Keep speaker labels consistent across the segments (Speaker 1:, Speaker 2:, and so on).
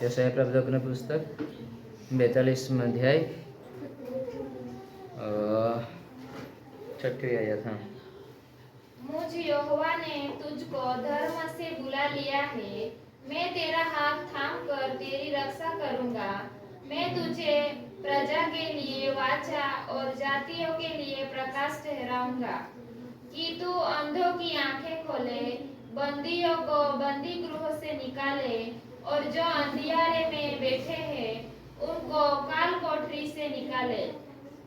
Speaker 1: यशाया प्रवक्ताનું पुस्तक 42वां अध्याय 6वीं आयत। हाँ,
Speaker 2: मुझ यहोवा ने तुझको धर्म से बुला लिया है, मैं तेरा हाथ थाम कर तेरी रक्षा करूंगा। मैं तुझे प्रजा के लिए वाचा और जातियों के लिए प्रकाश ठहराऊंगा, कि तू अंधों की आंखें खोले, बंदियों को बंदी गृह से निकाले, और जो अंधियारे में बैठे हैं उनको काल कोठरी से निकाले।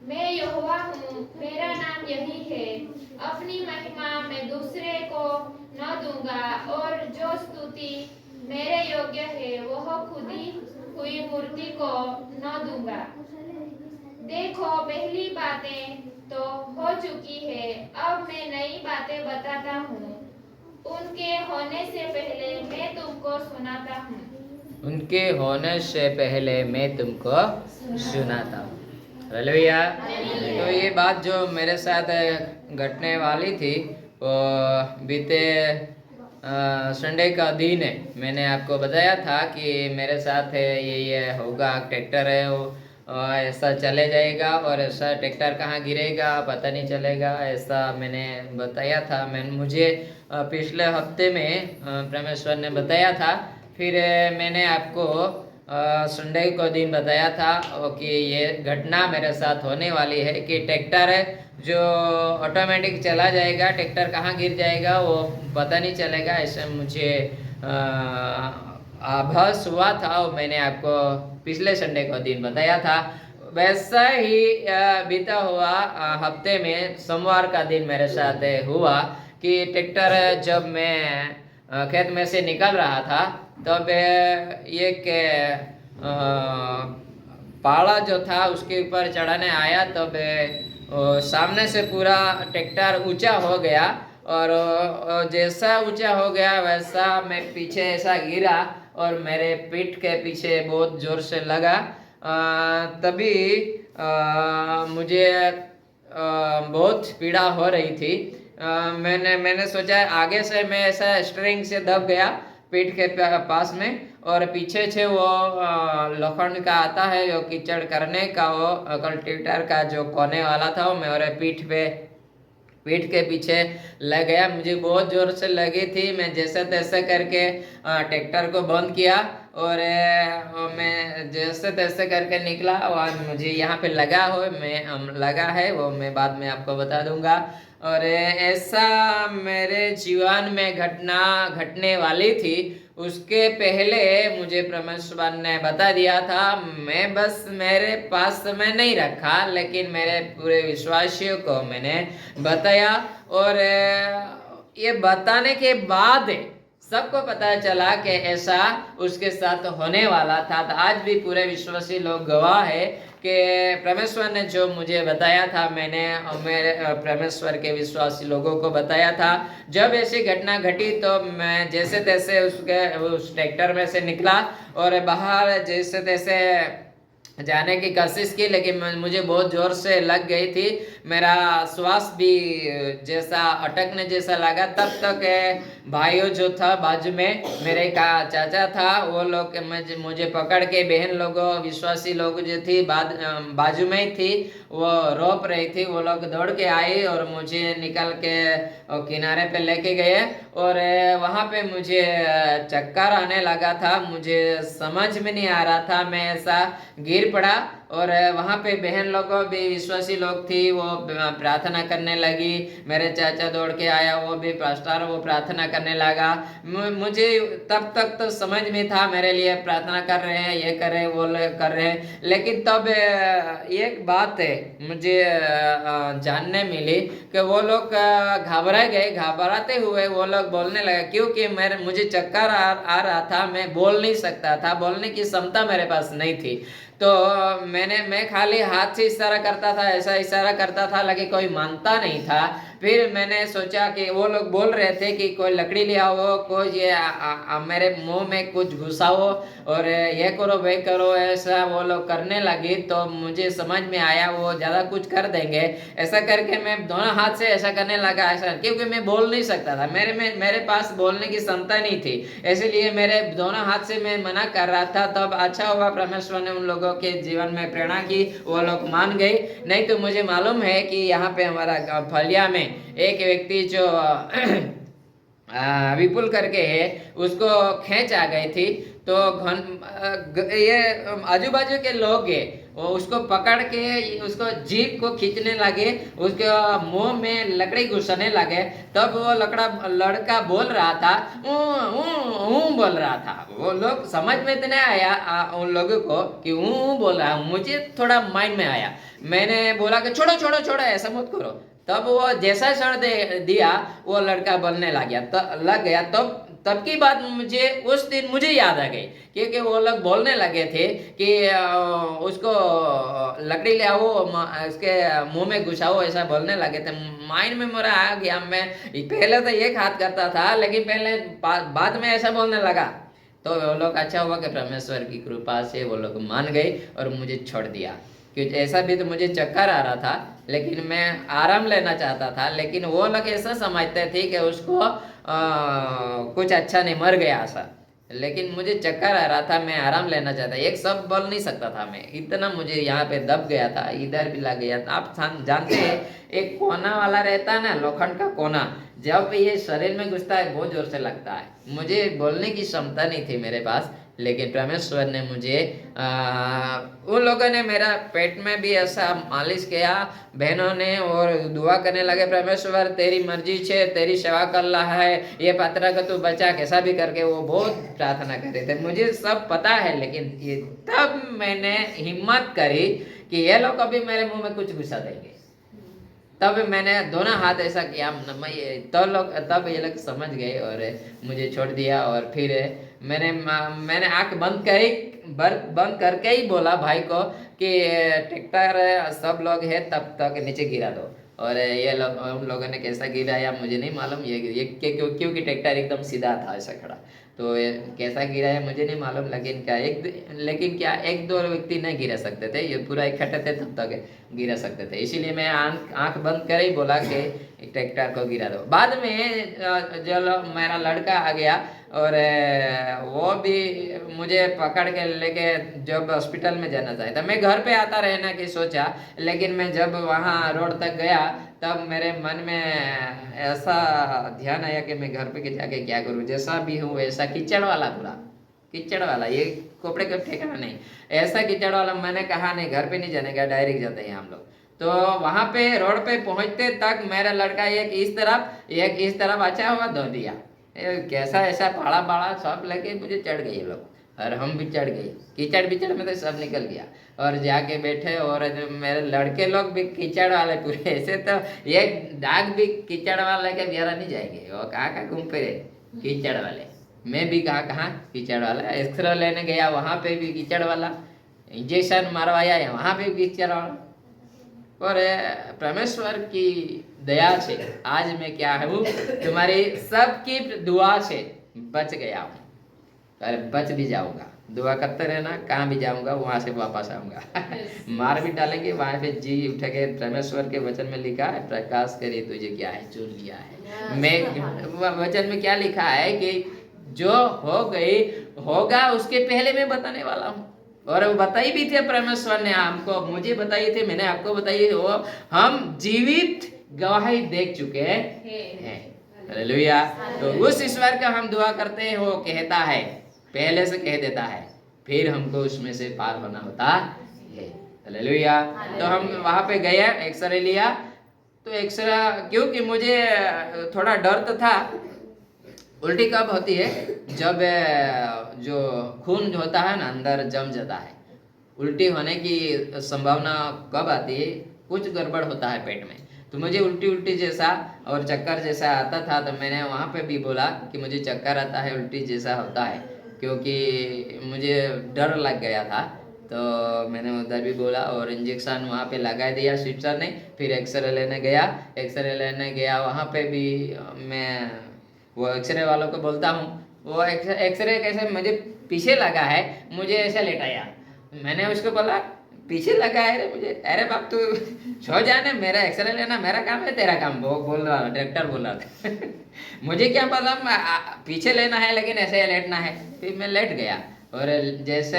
Speaker 2: मैं यहोवा हूँ, मेरा नाम यही है। अपनी महिमा मैं दूसरे को न दूंगा, और जो स्तुति मेरे योग्य है वह खुदी हुई मूर्ति को न दूंगा। देखो, पहली बातें तो हो चुकी है, अब मैं नई बातें बताता हूँ। उनके होने से पहले मैं तुमको सुनाता हूँ।
Speaker 1: उनके होने से पहले मैं तुमको सुनाता हूँ। हालेलुया। तो ये बात जो मेरे साथ घटने वाली थी वो बीते संडे का दिन है। मैंने आपको बताया था कि मेरे साथ ये होगा, ट्रैक्टर है वो ऐसा चले जाएगा और ऐसा ट्रैक्टर कहाँ गिरेगा पता नहीं चलेगा, ऐसा मैंने बताया था। मुझे पिछले हफ्ते में परमेश्वर ने बताया था। फिर मैंने आपको संडे को दिन बताया था कि ये घटना मेरे साथ होने वाली है कि ट्रैक्टर है जो ऑटोमेटिक चला जाएगा, ट्रैक्टर कहाँ गिर जाएगा वो पता नहीं चलेगा, ऐसे मुझे आभास हुआ था और मैंने आपको पिछले संडे को दिन बताया था। वैसा ही बीता हुआ हफ्ते में सोमवार का दिन मेरे साथ हुआ कि ट्रैक्टर जब मैं खेत में से निकल रहा था तब एक पाला जो था उसके ऊपर चढ़ाने आया, तब सामने से पूरा ट्रैक्टर ऊंचा हो गया और जैसा ऊंचा हो गया वैसा मैं पीछे ऐसा गिरा और मेरे पीठ के पीछे बहुत जोर से लगा। तभी मुझे बहुत पीड़ा हो रही थी। मैंने सोचा आगे से मैं ऐसा स्ट्रिंग से दब गया पीठ के पास में, और पीछे से वो लोखंड का आता है जो कीचड़ करने का, वो कल्टीवेटर का जो कोने वाला था वो मेरे पीठ के पीछे लग गया। मुझे बहुत जोर से लगी थी। मैं जैसे तैसे करके ट्रैक्टर को बंद किया और मैं जैसे तैसे करके निकला और मुझे यहाँ पे लगा है वो मैं बाद में आपको बता दूंगा। और ऐसा मेरे जीवन में घटना घटने वाली थी, उसके पहले मुझे परमेश्वर ने बता दिया था। मैं बस मेरे पास समय नहीं रखा, लेकिन मेरे पूरे विश्वासियों को मैंने बताया और ये बताने के बाद सबको पता चला कि ऐसा उसके साथ होने वाला था। तो आज भी पूरे विश्वासी लोग गवाह है कि परमेश्वर ने जो मुझे बताया था मैंने मेरे परमेश्वर के विश्वासी लोगों को बताया था। जब ऐसी घटना घटी तो मैं जैसे तैसे उस ट्रैक्टर में से निकला और बाहर जैसे तैसे जाने की कोशिश की, लेकिन मुझे बहुत जोर से लग गई थी। मेरा श्वास भी जैसा अटकने जैसा लगा। तब तक भाइयों जो था बाजू में मेरे का चाचा था, वो लोग मुझे पकड़ के, बहन लोगों विश्वासी लोग जो थी बाजू में ही थी, वो रोप रही थी। वो लोग दौड़ के आई और मुझे निकल के किनारे पे लेके गए और वहाँ पे मुझे चक्कर आने लगा था। मुझे समझ में नहीं आ रहा था, मैं ऐसा गिर पड़ा। और वहाँ पे बहन लोगों भी विश्वासी लोग थी, वो प्रार्थना करने लगी। मेरे चाचा दौड़ के आया, वो भी पास्टर वो प्रार्थना करने लगा। मुझे तब तक तो समझ में था मेरे लिए प्रार्थना कर रहे हैं, ये कर रहे हैं, वो कर रहे हैं, लेकिन तब एक बात है मुझे जानने मिली कि वो लोग घबराते हुए वो लोग बोलने लगे, क्योंकि मुझे चक्कर आ रहा था, मैं बोल नहीं सकता था, बोलने की क्षमता मेरे पास नहीं थी। तो मैं खाली हाथ से इशारा करता था, ऐसा इशारा करता था, लेकिन कोई मानता नहीं था। फिर मैंने सोचा कि वो लोग बोल रहे थे कि कोई लकड़ी ले आओ, कोई ये मेरे मुंह में कुछ घुसाओ और ये करो वे करो, ऐसा वो लोग करने लगी। तो मुझे समझ में आया वो ज़्यादा कुछ कर देंगे, ऐसा करके मैं दोनों हाथ से ऐसा करने लगा ऐसा, क्योंकि मैं बोल नहीं सकता था, मेरे पास बोलने की क्षमता नहीं थी, इसलिए मेरे दोनों हाथ से मैं मना कर रहा था। तब अच्छा हुआ परमेश्वर ने उन लोगों के जीवन में प्रेरणा की, वो लोग मान गए। नहीं तो मुझे मालूम है कि यहाँ पे हमारा फलिया में एक व्यक्ति जो विपुल करके है, उसको खेच आ गई थी। तो ये आजू बाजू के लोग है वो उसको पकड़ के उसको जीभ को खींचने लगे, उसके मुंह में लकड़ी घुसने लगे। तब वो लड़का बोल रहा था, बोल रहा था। वो लोग समझ में तो नहीं आया उन लोगों को कि बोल रहा है। मुझे थोड़ा माइंड में आया, मैंने बोला कि छोड़ो छोड़ो छोड़ो, ऐसा मत करो। तब वो जैसा छोड़ दिया वो लड़का बोलने लग गया। तब की बात मुझे उस दिन मुझे याद आ गई, क्योंकि वो लोग बोलने लगे थे कि उसको लकड़ी ले आओ, उसके मुंह में घुसाओ, ऐसा बोलने लगे थे। माइंड में मेरा आ गया, मैं पहले तो एक हाथ करता था, लेकिन पहले बाद में ऐसा बोलने लगा। तो वो लोग अच्छा हुआ कि परमेश्वर की कृपा से वो लोग मान गए और मुझे छोड़ दिया। क्योंकि ऐसा भी तो मुझे चक्कर आ रहा था, लेकिन मैं आराम लेना चाहता था, लेकिन वो लोग ऐसा समझते थे कि उसको कुछ अच्छा नहीं, मर गया ऐसा। लेकिन मुझे चक्कर आ रहा था, मैं आराम लेना चाहता, एक सब बोल नहीं सकता था मैं, इतना मुझे यहाँ पे दब गया था, इधर भी लग गया था। आप जानते हैं एक कोना वाला रहता है ना, लोखंड का कोना, जब ये शरीर में घुसता है बहुत जोर से लगता है। मुझे बोलने की क्षमता नहीं थी मेरे पास, लेकिन परमेश्वर ने मुझे उन लोगों ने मेरा पेट में भी ऐसा मालिश किया, बहनों ने, और दुआ करने लगे, परमेश्वर तेरी मर्जी छे, तेरी सेवा कर रहा है, ये पात्रा को तू बचा, कैसा भी करके वो बहुत प्रार्थना कर रहे थे। मुझे सब पता है, लेकिन ये तब मैंने हिम्मत करी कि ये लोग अभी मेरे मुंह में कुछ घुसा देंगे। तब मैंने दोनों हाथ ऐसा किया, तब ये लोग समझ गए और मुझे छोड़ दिया। और फिर मैंने आंख बंद करके ही बोला भाई को कि ट्रैक्टर सब लोग है तब तक नीचे गिरा दो। और ये लोग, उन लोगों ने कैसा गिराया मुझे नहीं मालूम, ये क्योंकि ट्रैक्टर एकदम सीधा था ऐसा खड़ा, तो कैसा गिराया मुझे नहीं मालूम। लेकिन क्या एक दो व्यक्ति नहीं गिरा सकते थे, ये पूरा इकट्ठे थे तब तक गिरा सकते थे, इसीलिए मैं आंख बंद कर ही बोला कि ट्रैक्टर को गिरा दो। बाद में जो मेरा लड़का आ गया और वो भी मुझे पकड़ के लेके जब हॉस्पिटल में जाना चाहता, मैं घर पे आता रहना की सोचा, लेकिन मैं जब वहाँ रोड तक गया तब मेरे मन में ऐसा ध्यान आया कि मैं घर पे जाके क्या करूँ, जैसा भी हूँ ऐसा कीचड़ वाला, पूरा कीचड़ वाला, ये कपड़े का ठिकाना नहीं, ऐसा कीचड़ वाला। मैंने कहा नहीं, घर पे नहीं जाने का, डायरेक्ट जाते हैं हम लोग। तो वहां पे रोड पे पहुंचते तक मेरा लड़का एक इस तरफ अच्छा हुआ धो दिया, कैसा ऐसा पाड़ा बाड़ा सब लगे मुझे चढ़ गए लोग, और हम भी चढ़ गए, कीचड़ में तो सब निकल गया। और जाके बैठे, और मेरे लड़के लोग भी कीचड़ वाले पूरे, ऐसे तो एक दाग भी कीचड़ वाले के बिहारा नहीं जाएंगे, वो कहाँ घूम फिरे कीचड़ वाले। मैं भी कहाँ कीचड़ वाला, एक्सरे लेने गया वहाँ पे भी कीचड़ वाला, इंजेक्शन मारवाया है वहाँ पे भी कीचड़ वाला। और परमेश्वर की दया से आज मैं क्या हूँ, तुम्हारी सबकी दुआ से बच गया हूँ, और बच भी जाऊंगा। दुआ करते रहना, कहाँ भी जाऊंगा वहां से वापस आऊंगा। मार भी डालेंगे वहां पे जी उठेंगे। परमेश्वर के वचन में लिखा है, प्रकाश करे तुझे क्या है, चुन लिया है। मैं वचन में क्या लिखा है कि जो हो गई होगा उसके पहले मैं बताने वाला हूँ, और वो बताई भी थी परमेश्वर ने हमको, मुझे बताई थी, मैंने आपको बताई, वो हम जीवित गवाही देख चुके हैं। हालेलुया। तो उस ईश्वर का हम दुआ करते हैं, वो कहता है, पहले से कह देता है, फिर हमको उसमें से पार होना होता है। हालेलुया। तो हम वहां पे गए, एक्सरे लिया, तो एक्सरे, क्योंकि मुझे थोड़ा डर तो था, उल्टी कब होती है, जब जो खून जो होता है ना अंदर जम जाता है, उल्टी होने की संभावना कब आती है, कुछ गड़बड़ होता है पेट में। तो मुझे उल्टी जैसा और चक्कर जैसा आता था, तो मैंने वहाँ पे भी बोला कि मुझे चक्कर आता है, उल्टी जैसा होता है, क्योंकि मुझे डर लग गया था। तो मैंने उधर भी बोला और इंजेक्शन वहाँ पे लगा दिया सिस्टर ने। फिर एक्सरे लेने गया, वहाँ पे भी मैं वो एक्सरे वालों को बोलता हूँ, वो एक्सरे कैसे मुझे पीछे लगा है, मुझे ऐसे लेटाया। मैंने उसको बोला पीछे लगा है रे मुझे, अरे बाप तू सो जाने, मेरा एक्सरे लेना मेरा काम है, तेरा काम। वो बोल रहा डायरेक्टर बोल रहा था मुझे क्या पता पीछे लेना है, लेकिन ऐसे लेटना है। फिर मैं लेट गया और जैसे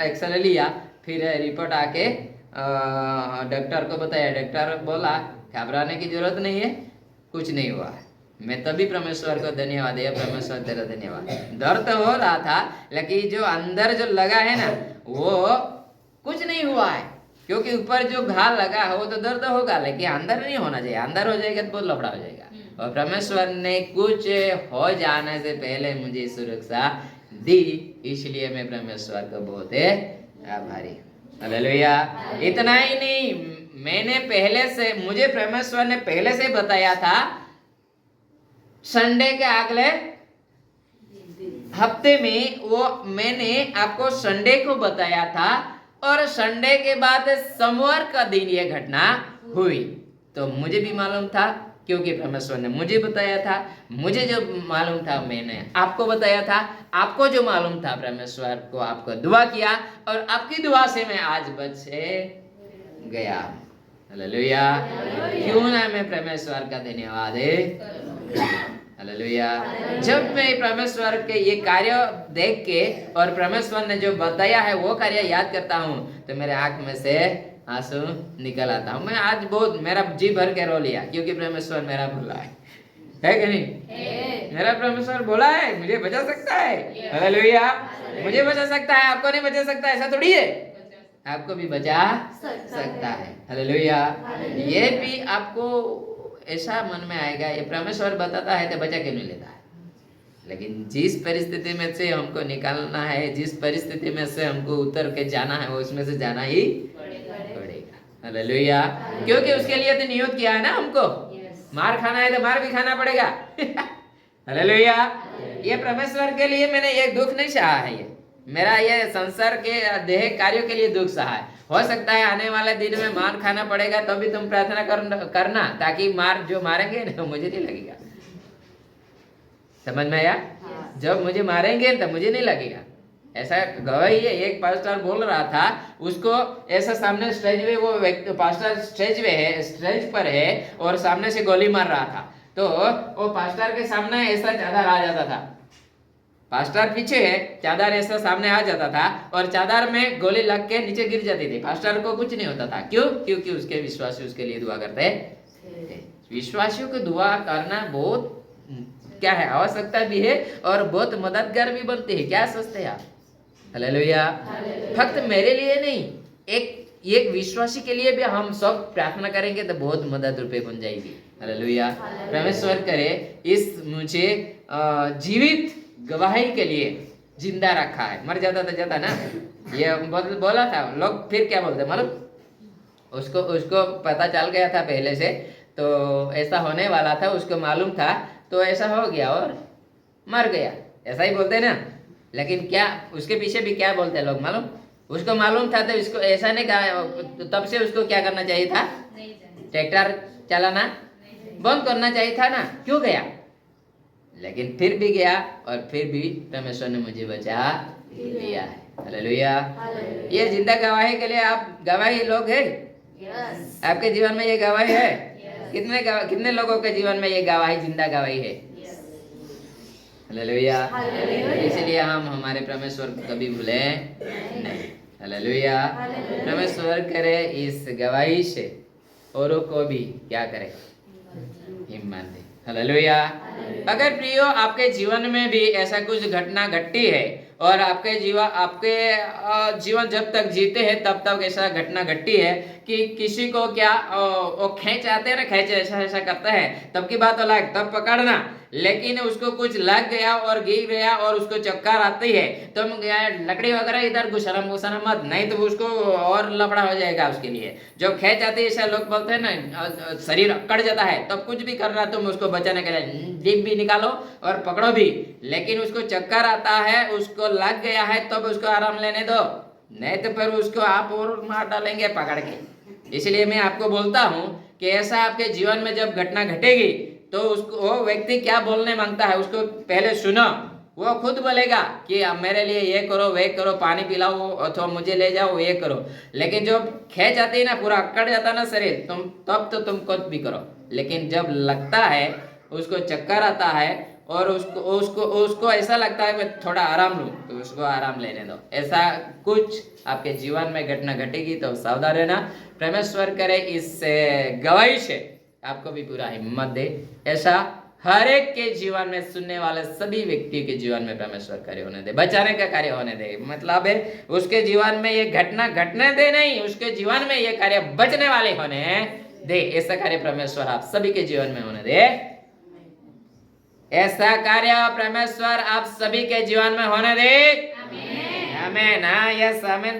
Speaker 1: एक्सरे लिया, फिर रिपोर्ट आके डॉक्टर को बताया। डॉक्टर बोला घबराने की जरूरत नहीं है, कुछ नहीं हुआ। मैं तभी परमेश्वर को धन्यवाद दिया, परमेश्वर तेरा धन्यवाद। दर्द हो रहा था, लेकिन जो अंदर जो लगा है ना, वो कुछ नहीं हुआ है। क्योंकि ऊपर जो घाव लगा है वो तो दर्द होगा, लेकिन अंदर नहीं होना चाहिए। अंदर हो जाएगा तो बहुत लफड़ा हो जाएगा। और परमेश्वर ने कुछ हो जाने से पहले मुझे सुरक्षा दी, इसलिए मैं परमेश्वर को बहुत आभारी। हालेलुया। इतना ही नहीं, मैंने पहले से, मुझे परमेश्वर ने पहले से बताया था, संडे के अगले हफ्ते में वो मैंने आपको संडे को बताया था, और संडे के बाद सोमवार का दिन ये घटना हुई। तो मुझे भी मालूम था, क्योंकि परमेश्वर ने मुझे बताया था। मुझे जो मालूम था मैंने आपको बताया था, आपको जो मालूम था परमेश्वर को आपको दुआ किया, और आपकी दुआ से मैं आज बच गया। हालेलुया। क्यों ना मैं परमेश्वर का धन्यवाद है। हालेलुया। जब मैं परमेश्वर के ये कार्य देख के और परमेश्वर ने जो बताया है वो कार्य याद करता हूँ, तो मेरे आंख में से आंसू निकल आता हूँ। मैं आज बहुत, मेरा जी भर के रो लिया, क्योंकि परमेश्वर मेरा बोला है कि नहीं? मेरा परमेश्वर बोला है, मुझे बचा सकता है। हालेलुया। मुझे बचा सकता है, आपको नहीं बचा सकता, ऐसा थोड़ी है। आपको भी बचा सकता है। हालेलुया। ये भी आपको ऐसा मन में आएगा, ये परमेश्वर बताता है तो बचा क्यों नहीं लेता है। लेकिन जिस परिस्थिति में से हमको निकालना है, जिस परिस्थिति में से हमको उतर के जाना है, वो उसमें से जाना ही पड़ेगा। हालेलुया। क्योंकि उसके लिए तो नियुक्त किया है ना हमको। मार खाना है तो मार भी खाना पड़ेगा। हालेलुया। ये परमेश्वर के लिए मैंने ये दुख नहीं सहा है, ये मेरा ये संसार के देह कार्यों के लिए दुख सहा है। हो सकता है आने वाले दिन में मार खाना पड़ेगा, तो भी तुम प्रार्थना करना, ताकि मार जो मारेंगे ना मुझे नहीं लगेगा। समझ में आया? जब मुझे मारेंगे तो मुझे नहीं लगेगा। ऐसा गवाही है। एक पास्टर बोल रहा था, उसको ऐसा सामने स्टेज में, वो व्यक्ति पास्टर स्टेज पर है और सामने से गोली मार रहा था, तो वो पास्टर के सामने ऐसा चादर आ जाता था। पास्टर पीछे है, चादर ऐसा सामने आ जाता था, और चादर में गोली लग के नीचे गिर जाती थी। पास्टर को कुछ नहीं होता था। क्यों? क्योंकि उसके विश्वासी उसके लिए दुआ करते थे। विश्वासियों को दुआ करना बहुत क्या है, आवश्यकता भी है, और बहुत मददगार भी बनती है। क्या सोचते हैं आप? हालेलुया। फक्त मेरे लिए नहीं, एक विश्वासी के लिए भी हम सब प्रार्थना करेंगे तो बहुत मदद रूपे बन जाएगी। हालेलुया। परमेश्वर करे इस मुझे जीवित गवाही के लिए जिंदा रखा है। मर जाता तो जाता ना, ये बोला था। लोग फिर क्या बोलते मालूम, उसको पता चल गया था पहले से, तो ऐसा होने वाला था, उसको मालूम था, तो ऐसा हो गया और मर गया, ऐसा ही बोलते ना। लेकिन क्या उसके पीछे भी क्या बोलते हैं लोग मालूम? उसको मालूम था तो इसको ऐसा नहीं कहा, तब से उसको क्या करना चाहिए था? ट्रैक्टर चलाना बंद करना चाहिए था ना। क्यों गया? लेकिन फिर भी गया, और फिर भी परमेश्वर ने मुझे बचा लिया है। हालेलुया। ये जिंदा गवाही के लिए आप गवाही लोग हैं। आपके जीवन में ये गवाही है। कितने लोगों के जीवन में ये गवाही जिंदा गवाही है? हालेलुया। इसलिए हम हमारे परमेश्वर को कभी भूले नहीं। हालेलुया। परमेश्वर करे इस गवाही से औरों को भी क्या करे, हिम्मत दे। हालेलुया। अगर प्रियो आपके जीवन में भी ऐसा कुछ घटना घटती है, और आपके जीवन जब तक जीते हैं तब तक ऐसा घटना घटती है कि किसी को क्या वो खींच आते हैं ना, खींच ऐसा करता है, तब की बात अलग, तब पकड़ना। लेकिन उसको कुछ लग गया और गिर गया और उसको चक्कर आती है, तो लकड़ी वगैरह इधर घुसना मत, नहीं तो उसको और लफड़ा हो जाएगा उसके लिए। जब खींच आती है, ऐसा लोग बोलते हैं ना, शरीर अकड़ जाता है, तब कुछ भी करना तुम उसको बचाने के लिए डिप भी निकालो और पकड़ो भी। लेकिन उसको चक्कर आता है, उसको लग गया है, तब उसको आराम लेने दो, नहीं तो फिर उसको आप और मार डालेंगे पकड़ के। इसलिए मैं आपको बोलता हूँ कि ऐसा आपके जीवन में जब घटना घटेगी तो उसको वो व्यक्ति क्या बोलने मांगता है उसको पहले सुनो। वो खुद बोलेगा कि अब मेरे लिए ये करो वे करो, पानी पिलाओ अथवा मुझे ले जाओ ये करो। लेकिन जब खेच आती है ना, पूरा अकड़ जाता ना शरीर, तुम तब तो तुम कुछ भी करो। लेकिन जब लगता है, उसको चक्कर आता है और उसको उसको उसको ऐसा लगता है कि थोड़ा आराम लूं, तो उसको आराम लेने दो। ऐसा कुछ आपके जीवन में घटना घटेगी तो सावधान रहना। परमेश्वर करे इस गवाही से आपको भी पूरा हिम्मत दे। ऐसा हर एक के जीवन में, सुनने वाले सभी व्यक्तियों के जीवन में परमेश्वर कार्य होने दे, बचाने का कार्य होने दे। मतलब है उसके जीवन में ये घटना घटने दे नहीं, उसके जीवन में ये कार्य बचने वाले होने दे। ऐसा कार्य परमेश्वर आप सभी के जीवन में होने दे। ऐसा कार्य परमेश्वर आप सभी के जीवन में होने दे। आमीन। आमीन। हाँ, यस आमीन।